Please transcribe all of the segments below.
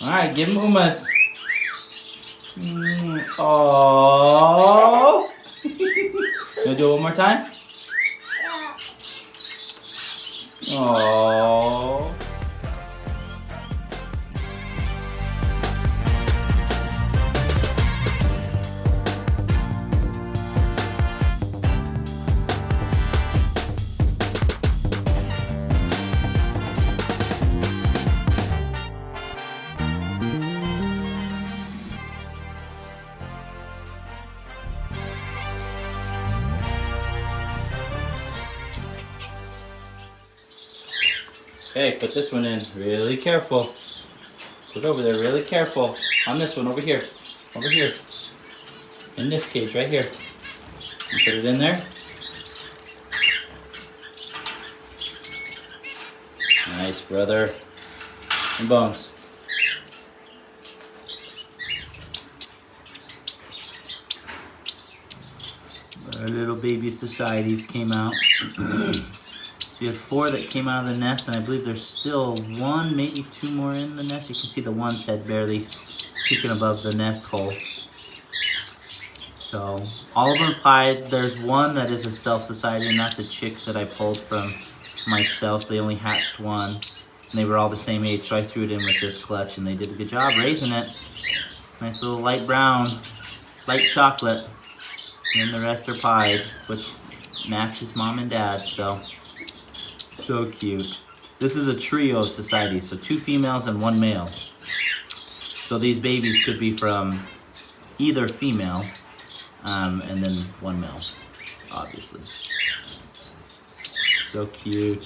All right, give him Umas. Oh. Gonna do it one more time? Yeah. Oh. Okay, put this one in really careful. Put it over there really careful. On this one, over here. Over here. In this cage, right here. You put it in there. Nice, brother. And Bones. Our little baby societies came out. So we had 4 that came out of the nest, and I believe there's still 1, maybe 2 more in the nest. You can see the one's head barely peeking above the nest hole. So all of them are pied. There's 1 that is a self-society, and that's a chick that I pulled from myself. So they only hatched 1, and they were all the same age, so I threw it in with this clutch, and they did a good job raising it. Nice little light brown, light chocolate, and the rest are pied, which matches mom and dad, so cute. This is a trio society, so 2 females and 1 male. So these babies could be from either female, and then 1 male, obviously. So cute.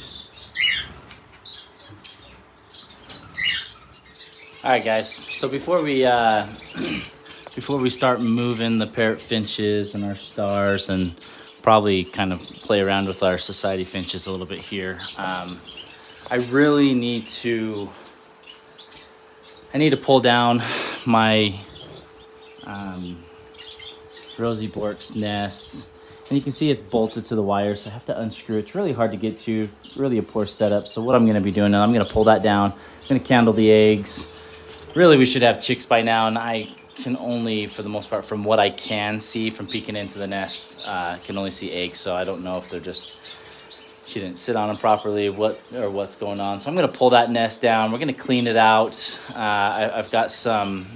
All right, guys. So before we start moving the parrot finches and our stars, and probably kind of play around with our society finches a little bit here, I really need to pull down my Rosie Bourke's nest, and you can see it's bolted to the wire, so I have to unscrew. It's really hard to get to. It's really a poor setup. So what I'm going to be doing now, I'm going to pull that down. I'm going to candle the eggs. Really, we should have chicks by now, and I can only, for the most part, from what I can see from peeking into the nest, can only see eggs. So I don't know if they're just, she didn't sit on them properly, what's going on. So I'm going to pull that nest down. We're going to clean it out. I've got some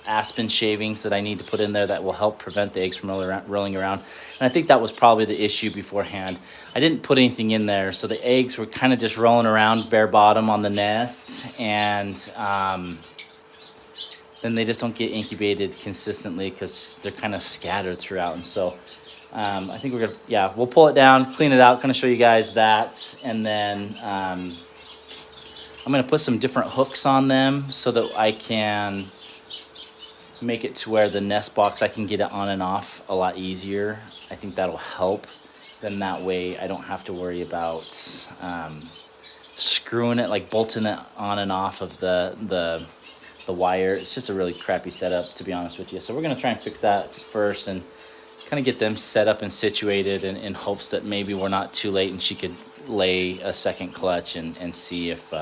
aspen shavings that I need to put in there that will help prevent the eggs from rolling around. And I think that was probably the issue beforehand. I didn't put anything in there, so the eggs were kind of just rolling around bare bottom on the nest, and then they just don't get incubated consistently because they're kind of scattered throughout. And so I think we're gonna, we'll pull it down, clean it out, kind of show you guys that, and then I'm gonna put some different hooks on them so that I can make it to where the nest box, I can get it on and off a lot easier. I think that'll help. Then that way I don't have to worry about screwing it, like bolting it on and off of the wire. It's just a really crappy setup, to be honest with you. So we're gonna try and fix that first and kind of get them set up and situated in hopes that maybe we're not too late and she could lay a second clutch and see if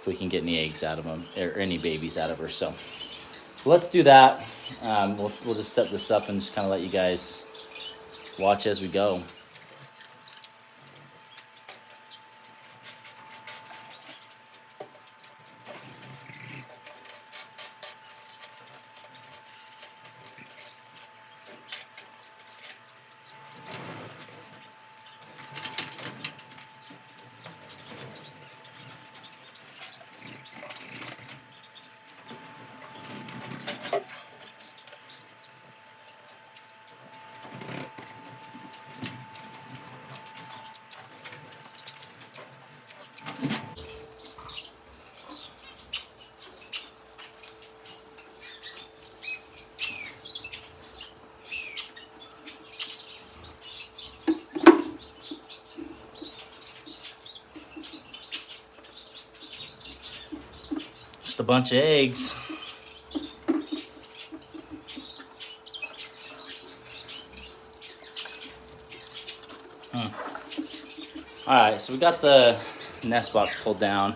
we can get any eggs out of them or any babies out of her. So let's do that. We'll just set this up and just kind of let you guys watch as we go. Just a bunch of eggs. All right, so we got the nest box pulled down,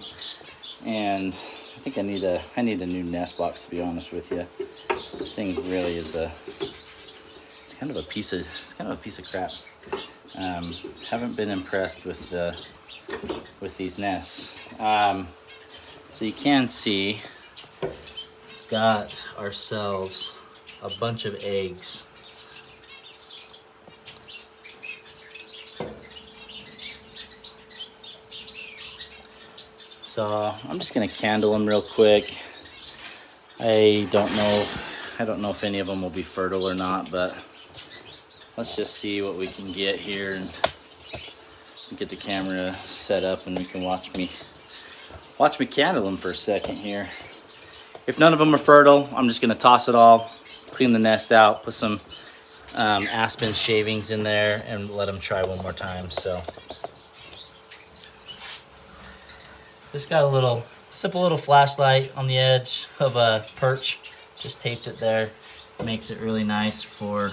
and I think I need a new nest box, to be honest with you. This thing really is it's kind of a piece of crap. Haven't been impressed with these nests. So you can see, got ourselves a bunch of eggs. So I'm just gonna candle them real quick. I don't know if any of them will be fertile or not, but let's just see what we can get here and get the camera set up, and we can watch me candle them for a second here. If none of them are fertile, I'm just gonna toss it all, clean the nest out, put some aspen shavings in there, and let them try one more time. So just got a simple little flashlight on the edge of a perch. Just taped it there. Makes it really nice for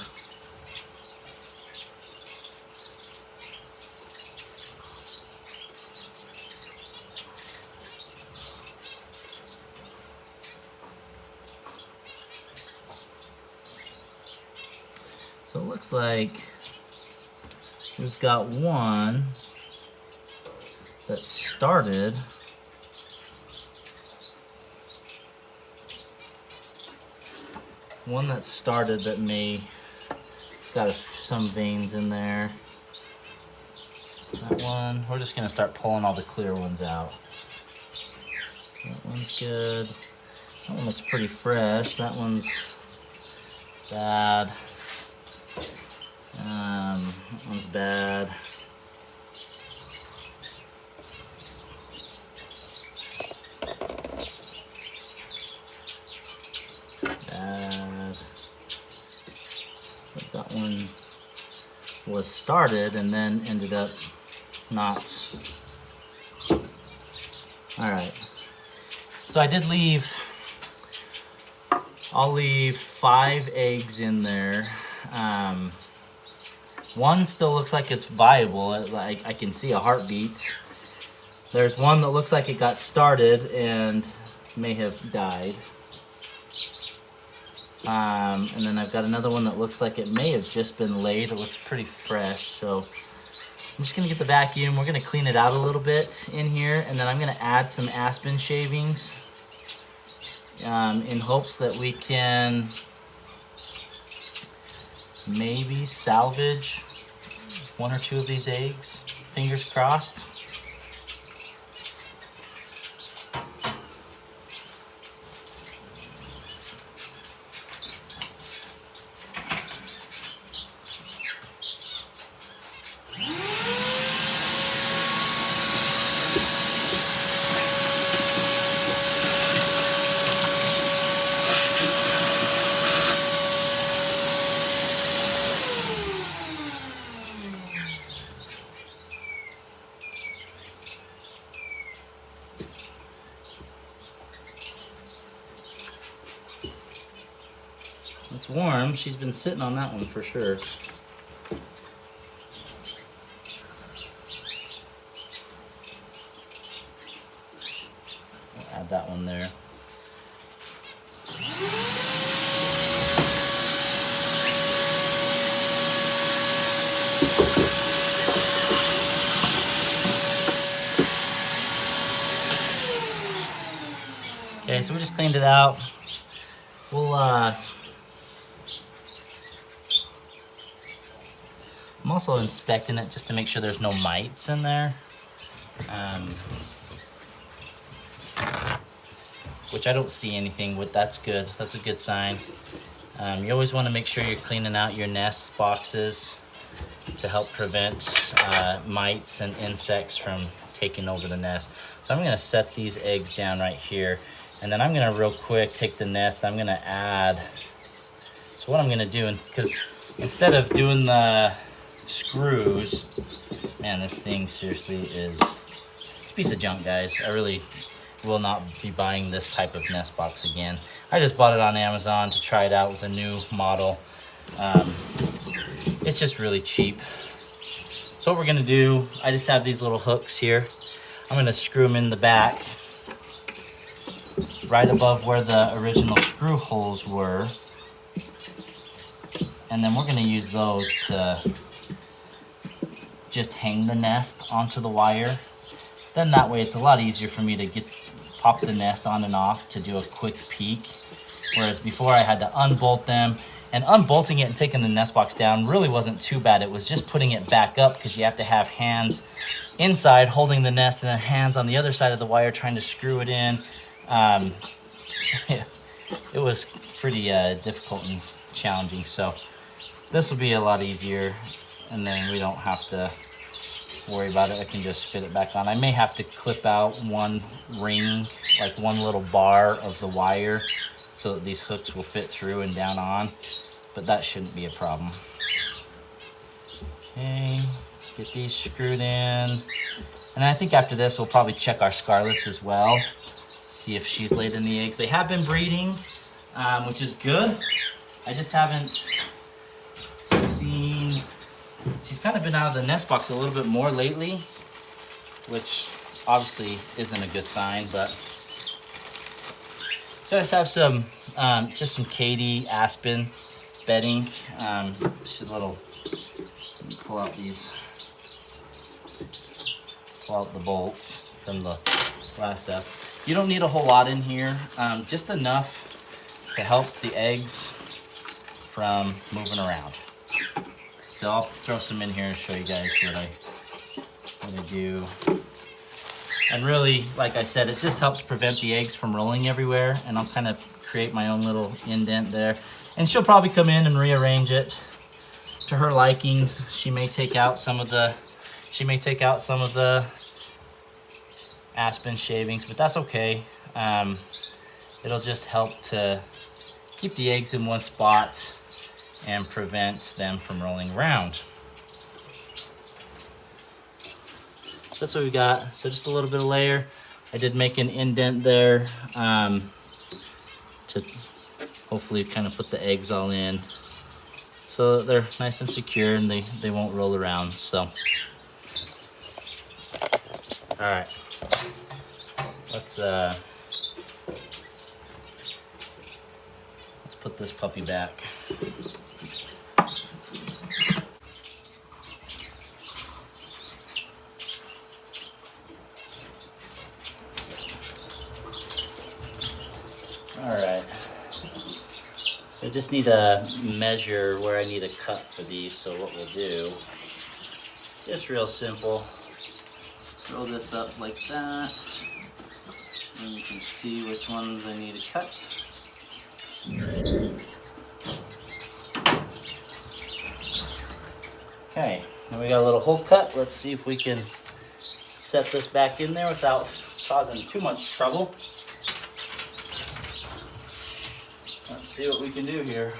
so it looks like we've got one that started. One that started that it's got some veins in there. That one, we're just gonna start pulling all the clear ones out. That one's good. That one looks pretty fresh. That one's bad. That one's bad. But that one was started and then ended up not. All right. So I did I'll leave 5 eggs in there. One still looks like it's viable. I can see a heartbeat. There's one that looks like it got started and may have died. And then I've got another one that looks like it may have just been laid. It looks pretty fresh. So I'm just gonna get the vacuum. We're gonna clean it out a little bit in here, and then I'm gonna add some aspen shavings in hopes that we can maybe salvage 1 or 2 of these eggs. Fingers crossed. It's warm. She's been sitting on that one for sure. We'll add that one there. Okay, so we just cleaned it out. We'll I'm also inspecting it just to make sure there's no mites in there, which I don't see anything with. That's good. That's a good sign. You always want to make sure you're cleaning out your nest boxes to help prevent mites and insects from taking over the nest. So I'm going to set these eggs down right here, and then I'm going to real quick take the nest. I'm going to add. So what I'm going to do, because instead of doing the screws, man, this thing seriously is it's a piece of junk, guys. I really will not be buying this type of nest box again. I just bought it on Amazon to try it out. It was a new model. It's just really cheap. So what we're gonna do, I just have these little hooks here. I'm gonna screw them in the back. right above where the original screw holes were. And then we're gonna use those to just hang the nest onto the wire. Then that way it's a lot easier for me to pop the nest on and off to do a quick peek. Whereas before I had to unbolt them, and unbolting it and taking the nest box down really wasn't too bad. It was just putting it back up because you have to have hands inside holding the nest and then hands on the other side of the wire trying to screw it in. It was pretty difficult and challenging. So this will be a lot easier, and then we don't have to worry about it. I can just fit it back on. I may have to clip out one ring, like one little bar of the wire, so that these hooks will fit through and down on, but that shouldn't be a problem. Okay, get these screwed in. And I think after this, we'll probably check our Scarlets as well, see if she's laid any eggs. They have been breeding, which is good. I just haven't seen, she's kind of been out of the nest box a little bit more lately, which obviously isn't a good sign, but. So I just have some, just some Katy aspen bedding, just a little, pull out the bolts from the last stuff. You don't need a whole lot in here, just enough to help the eggs from moving around. So I'll throw some in here and show you guys what I do. And really, like I said, it just helps prevent the eggs from rolling everywhere, and I'll kind of create my own little indent there. And she'll probably come in and rearrange it to her likings. She may take out some of the aspen shavings, but that's okay. It'll just help to keep the eggs in one spot and prevent them from rolling around. That's what we got. So just a little bit of layer. I did make an indent there to hopefully kind of put the eggs all in so that they're nice and secure and they won't roll around. So, all right, let's put this puppy back. All right, so I just need to measure where I need a cut for these. So what we'll do, just real simple, throw this up like that, and you can see which ones I need to cut. Okay, now we got a little hole cut. Let's see if we can set this back in there without causing too much trouble. Let's see what we can do here.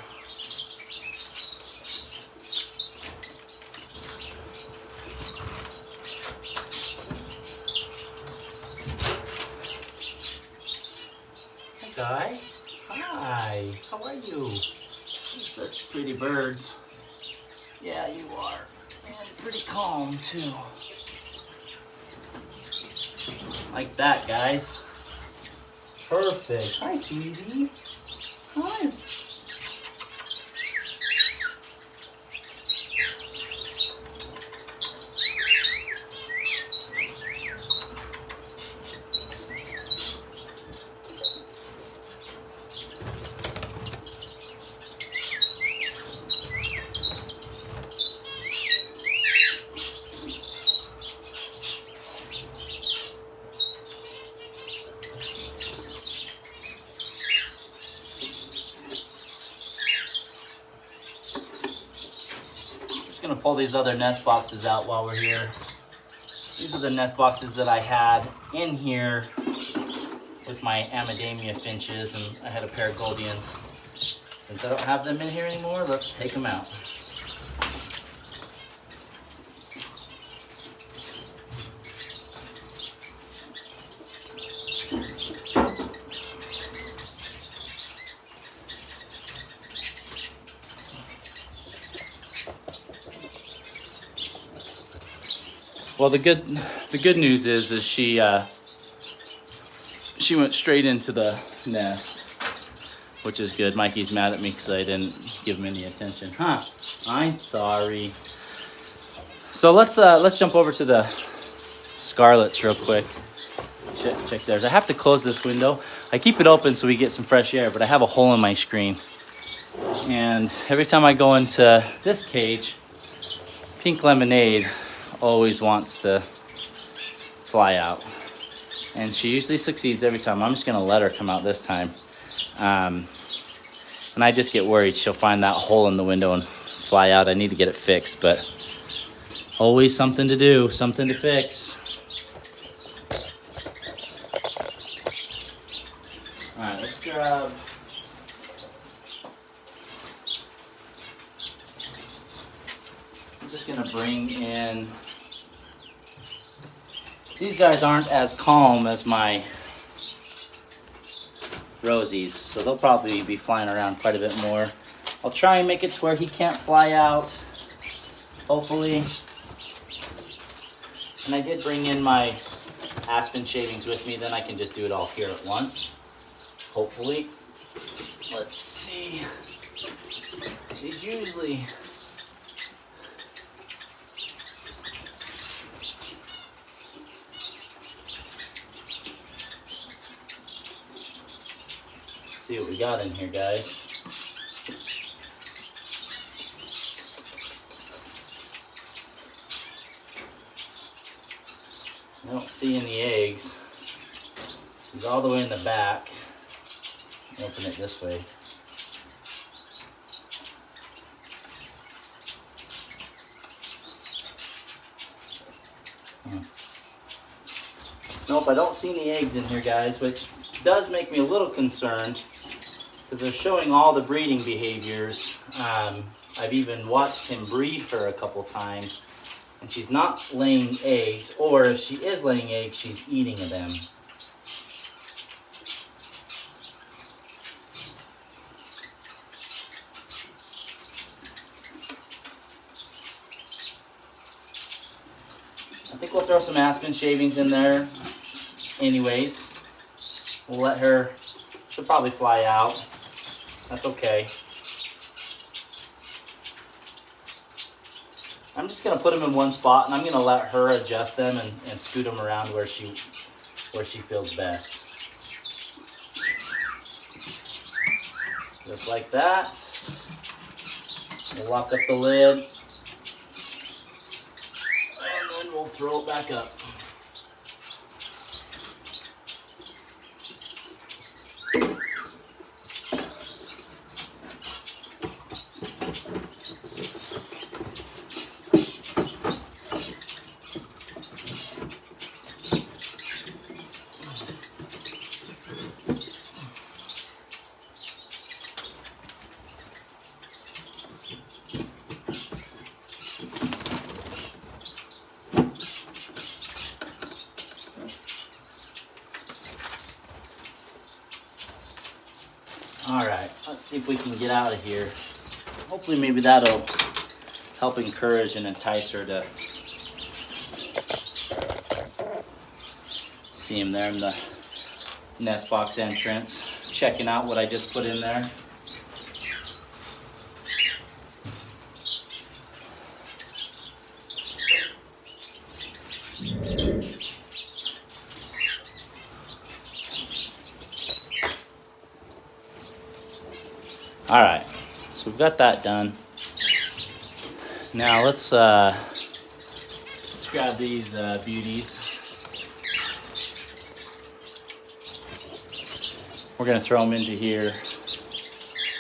Hey guys, hi, how are you? You're such pretty birds. Yeah, you are, and pretty calm too. Like that, guys. Perfect. Hi, sweetie. Hi. Gonna pull these other nest boxes out while we're here. These are the nest boxes that I had in here with my Amadamia finches, and I had a pair of Goldians. Since I don't have them in here anymore, let's take them out. Well, the good news is she she went straight into the nest, which is good. Mikey's mad at me because I didn't give him any attention. Huh? I'm sorry. So let's jump over to the Scarlets real quick. Check theirs. I have to close this window. I keep it open so we get some fresh air, but I have a hole in my screen. And every time I go into this cage, Pink Lemonade always wants to fly out. And she usually succeeds every time. I'm just gonna let her come out this time. And I just get worried she'll find that hole in the window and fly out. I need to get it fixed, but always something to do, something to fix. All right, let's grab. I'm just gonna bring in. These guys aren't as calm as my Rosies, so they'll probably be flying around quite a bit more. I'll try and make it to where he can't fly out, hopefully. And I did bring in my aspen shavings with me, then I can just do it all here at once, hopefully. Let's see. She's usually... see what we got in here, guys. I don't see any eggs. She's all the way in the back. Open it this way. Nope, I don't see any eggs in here, guys, which does make me a little concerned because they're showing all the breeding behaviors. I've even watched him breed her a couple times, and she's not laying eggs, or if she is laying eggs, she's eating them. I think we'll throw some aspen shavings in there anyways. We'll let her, she'll probably fly out. That's okay. I'm just gonna put them in one spot and I'm gonna let her adjust them and scoot them around where she feels best. Just like that. We'll lock up the lid. And then we'll throw it back up. All right, let's see if we can get out of here. Hopefully maybe that'll help encourage and entice her to see him there in the nest box entrance, checking out what I just put in there. All right, so we've got that done. Now let's grab these beauties. We're gonna throw them into here.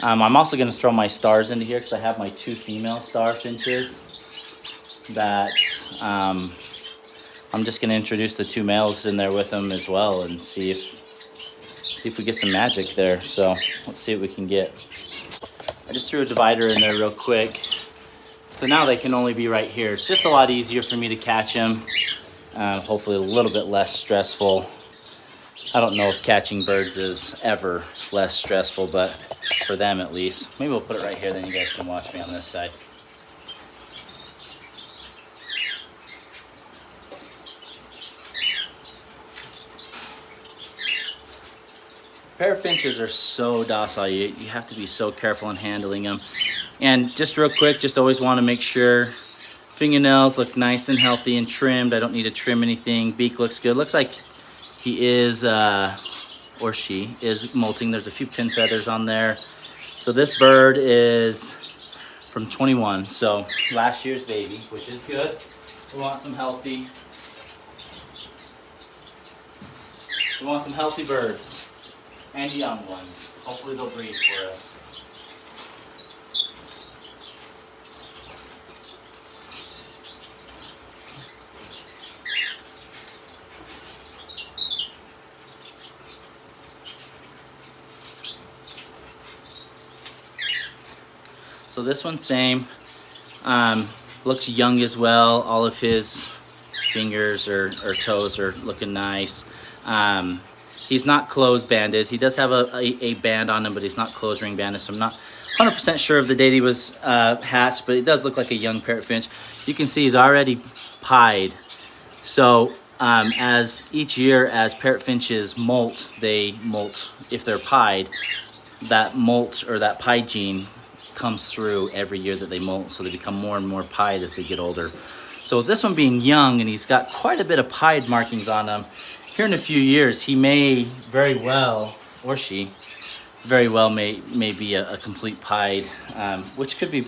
I'm also gonna throw my stars into here because I have my 2 female star finches that I'm just gonna introduce the 2 males in there with them as well and see if we get some magic there. So let's see what we can get. I just threw a divider in there real quick. So now they can only be right here. It's just a lot easier for me to catch them. Hopefully a little bit less stressful. I don't know if catching birds is ever less stressful, but for them at least. Maybe we'll put it right here, then you guys can watch me on this side. Parrot finches are so docile. You have to be so careful in handling them. And just real quick, just always want to make sure fingernails look nice and healthy and trimmed. I don't need to trim anything. Beak looks good. Looks like he is, or she is molting. There's a few pin feathers on there. So this bird is from 21. So last year's baby, which is good. We want some healthy birds and young ones. Hopefully they'll breed for us. So this one's same. Looks young as well. All of his fingers or toes are looking nice. He's not closed banded. He does have a band on him, but he's not closed ring banded. So I'm not 100% sure of the date he was hatched, but it does look like a young parrot finch. You can see he's already pied. So as each year, as parrot finches molt, they molt. If they're pied, that molt or that pied gene comes through every year that they molt, so they become more and more pied as they get older. So this one being young, and he's got quite a bit of pied markings on him, here in a few years he may very well, or she very well may be a complete pied, which could be.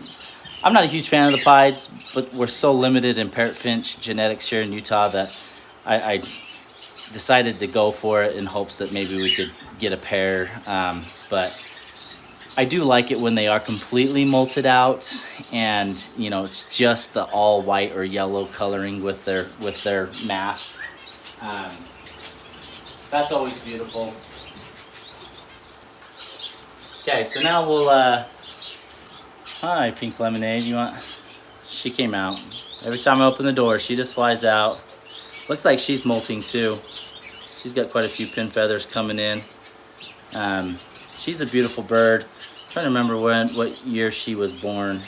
I'm not a huge fan of the pieds, but we're so limited in parrot finch genetics here in Utah that I decided to go for it in hopes that maybe we could get a pair, but I do like it when they are completely molted out, and you know, it's just the all white or yellow coloring with their mask. That's always beautiful. Okay, so now we'll hi Pink Lemonade, you want? She came out. Every time I open the door, she just flies out. Looks like she's molting too. She's got quite a few pin feathers coming in. She's a beautiful bird. I'm trying to remember what year she was born.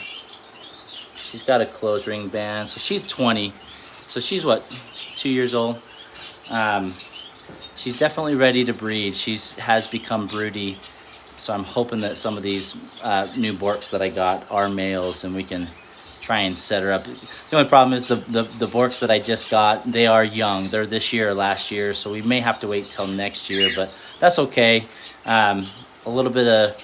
She's got a closed ring band. So she's 20. So she's what, 2 years old? She's definitely ready to breed. She has become broody. So I'm hoping that some of these new bourques that I got are males and we can try and set her up. The only problem is the bourques that I just got, they are young. They're this year or last year, so we may have to wait till next year, but that's okay. A little bit of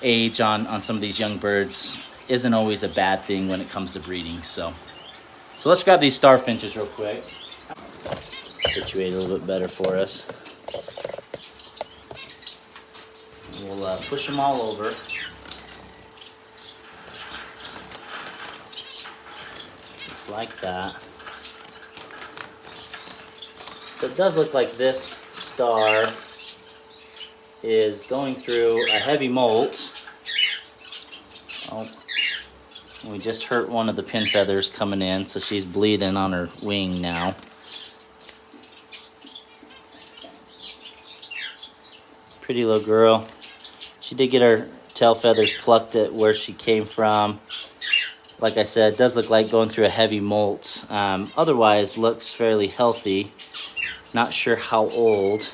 age on some of these young birds isn't always a bad thing when it comes to breeding. So let's grab these star finches real quick. Situate a little bit better for us. We'll push them all over. Just like that. So it does look like this star is going through a heavy molt. Oh, we just hurt one of the pin feathers coming in, so she's bleeding on her wing now. Pretty little girl. She did get her tail feathers plucked at where she came from. Like I said, it does look like going through a heavy molt. Otherwise, looks fairly healthy. Not sure how old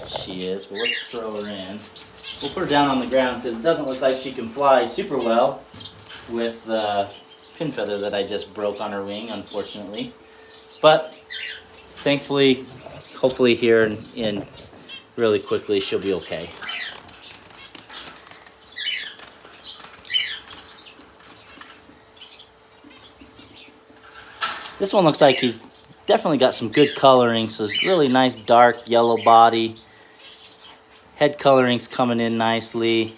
she is, but let's throw her in. We'll put her down on the ground because it doesn't look like she can fly super well with the pin feather that I just broke on her wing, unfortunately. But thankfully, hopefully here in really quickly, she'll be okay. This one looks like he's definitely got some good coloring, so it's really nice dark yellow body. Head coloring's coming in nicely.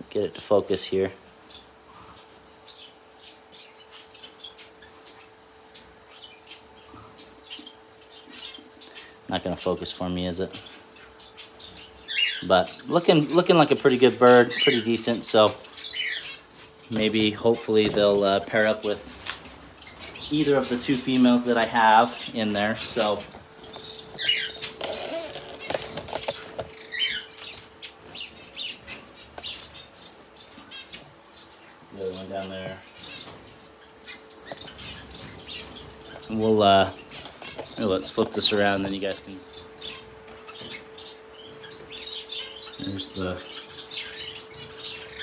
Get it to focus here. Not gonna focus for me, is it? But looking like a pretty good bird, pretty decent. So maybe, hopefully, they'll pair up with either of the two females that I have in there. So the other one down there. And we'll let's flip this around, then you guys can There's the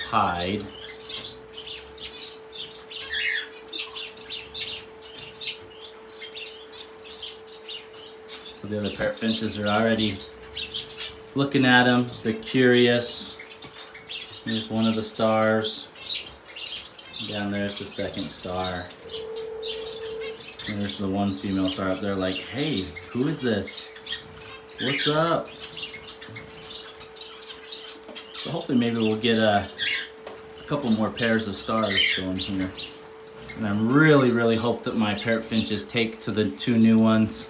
hide. So the other parrot finches are already looking at him. They're curious. Here's one of the stars. Down there's the second star. And there's the one female star up there like, hey, who is this? What's up? So hopefully maybe we'll get a couple more pairs of stars going here. And I really hope that my parrot finches take to the two new ones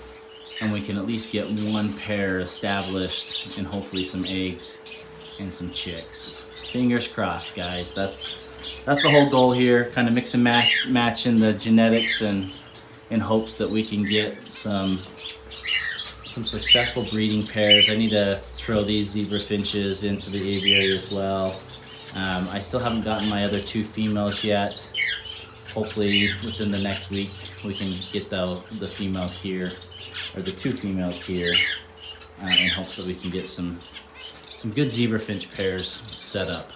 and we can at least get one pair established and hopefully some eggs and some chicks. Fingers crossed, guys. That's the whole goal here. Kind of mix and match in the genetics and in hopes that we can get some successful breeding pairs. I need to throw these zebra finches into the aviary as well. I still haven't gotten my other two females yet. Hopefully within the next week we can get the female here, or the two females here, in hopes that we can get some good zebra finch pairs set up.